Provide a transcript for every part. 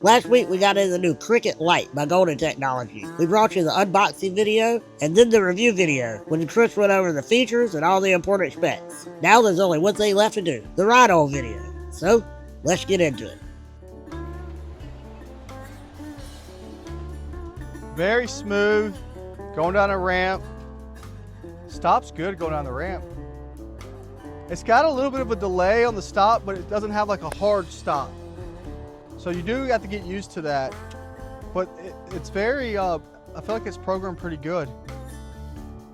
Last week we got in the new Cricket Lite by Golden Technology. We brought you the unboxing video and then the review video when Chris went over the features and all the important specs. Now there's only one thing left to do, the ride-on video. So, let's get into it. Very smooth, going down a ramp. Stop's good going down the ramp. It's got a little bit of a delay on the stop, but it doesn't have like a hard stop. So you do have to get used to that. But it's very, I feel like it's programmed pretty good.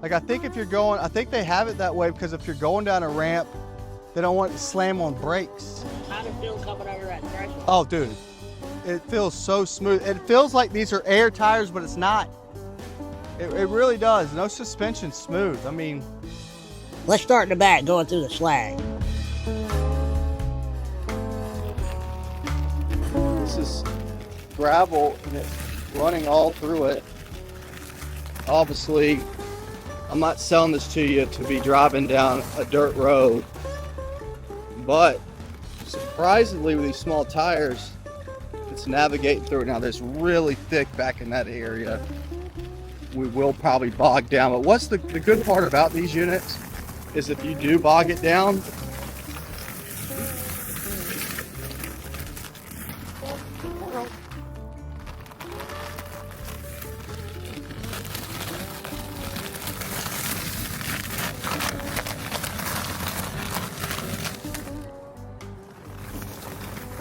Like I think if you're going, I think they have it that way because if you're going down a ramp, they don't want it to slam on brakes. How does it feel coming over that threshold? Oh dude, it feels so smooth. It feels like these are air tires, but it's not. It really does. No suspension, smooth. I mean, let's start in the back going through the slag. this is gravel and it's running all through it. Obviously, I'm not selling this to you to be driving down a dirt road, but surprisingly with these small tires, it's navigating through it. Now there's really thick back in that area. We will probably bog down, but what's the good part about these units is if you do bog it down,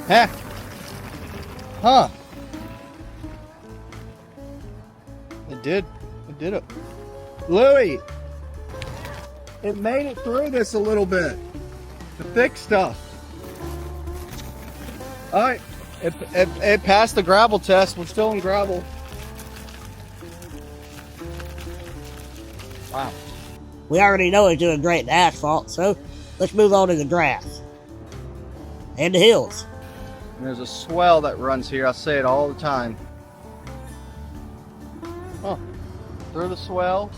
heck, huh? It did it. Louie, it made it through this a little bit. The thick stuff. All right, it passed the gravel test. We're still in gravel. Wow. We already know it's doing great in asphalt, so let's move on to the grass. And the hills. And there's a swell that runs here. I say it all the time. Huh. Through the swell.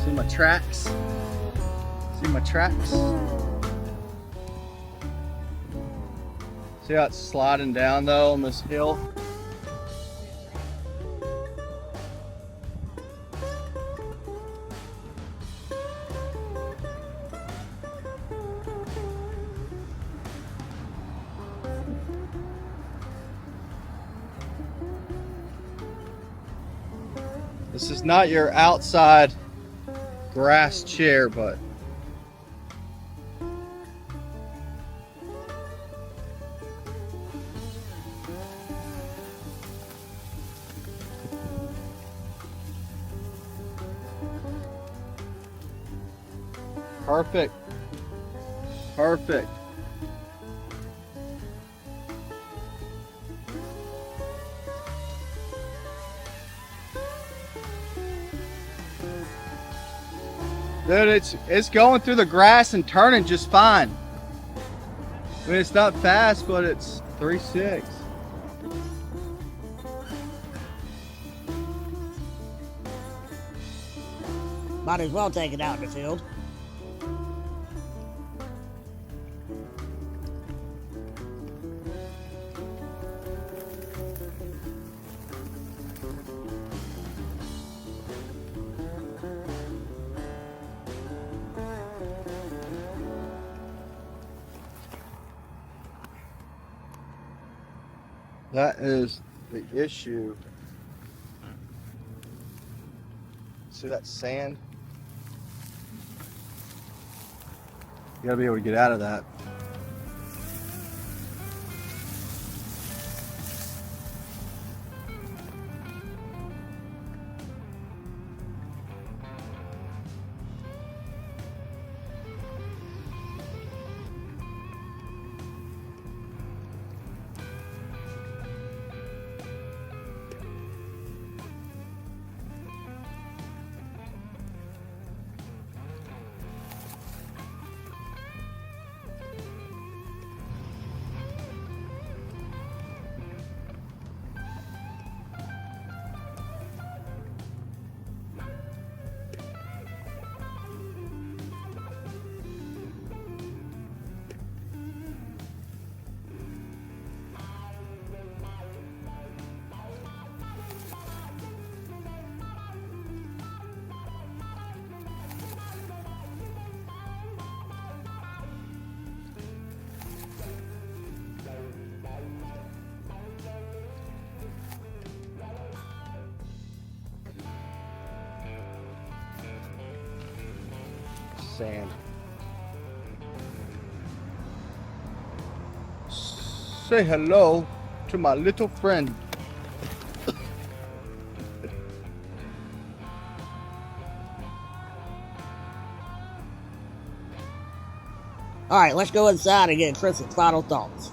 See my tracks? See my tracks? See how it's sliding down though on this hill? This is not your outside grass chair, but perfect. Perfect. Dude, it's going through the grass and turning just fine. I mean, it's not fast, but it's 3.6. Might as well take it out in the field. That is the issue. See that sand? You gotta be able to get out of that. sand. Say hello to my little friend. Alright, let's go inside and get Chris's final thoughts.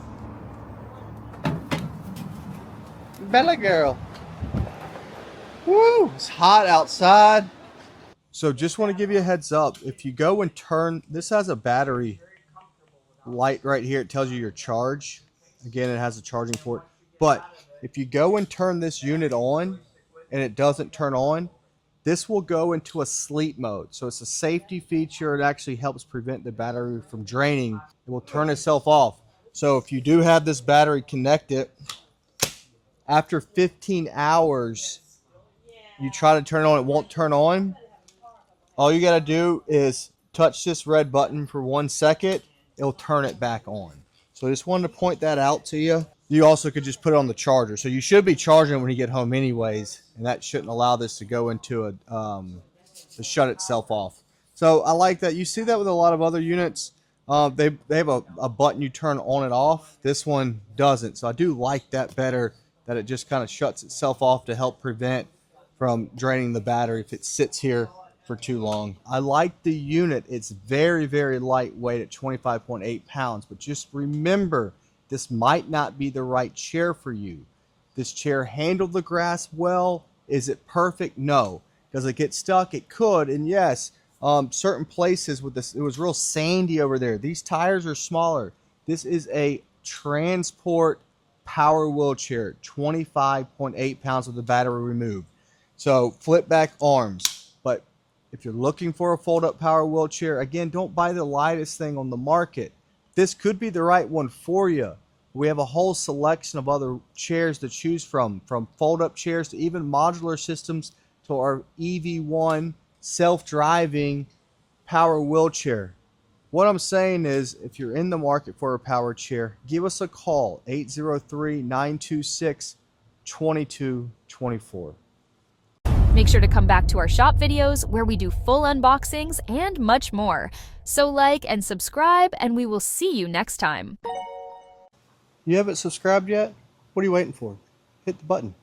Bella girl. Woo! It's hot outside. So just want to give you a heads up. If you go and turn, this has a battery light right here. It tells you your charge. Again, it has a charging port. But if you go and turn this unit on and it doesn't turn on, this will go into a sleep mode. So it's a safety feature. It actually helps prevent the battery from draining. It will turn itself off. So if you do have this battery connected, after 15 hours, you try to turn it on, it won't turn on. All you got to do is touch this red button for 1 second. It'll turn it back on. So I just wanted to point that out to you. You also could just put it on the charger. So you should be charging it when you get home anyways, and that shouldn't allow this to go into to shut itself off. So I like that. You see that with a lot of other units. They have a button you turn on and off. This one doesn't. So I do like that better, that it just kind of shuts itself off to help prevent from draining the battery if it sits here for too long. I like the unit. It's very, very lightweight at 25.8 pounds, but just remember, this might not be the right chair for you. This chair handled the grass well. Is it perfect? No. Does it get stuck? It could, and yes, certain places with this, it was real sandy over there. These tires are smaller. This is a transport power wheelchair, 25.8 pounds with the battery removed. So flip back arms. But if you're looking for a fold-up power wheelchair, again, don't buy the lightest thing on the market. This could be the right one for you. We have a whole selection of other chairs to choose from fold-up chairs to even modular systems to our EV1 self-driving power wheelchair. What I'm saying is, if you're in the market for a power chair, give us a call, 803-926-2224. Make sure to come back to our shop videos where we do full unboxings and much more. So like and subscribe, and we will see you next time. You haven't subscribed yet? What are you waiting for? Hit the button.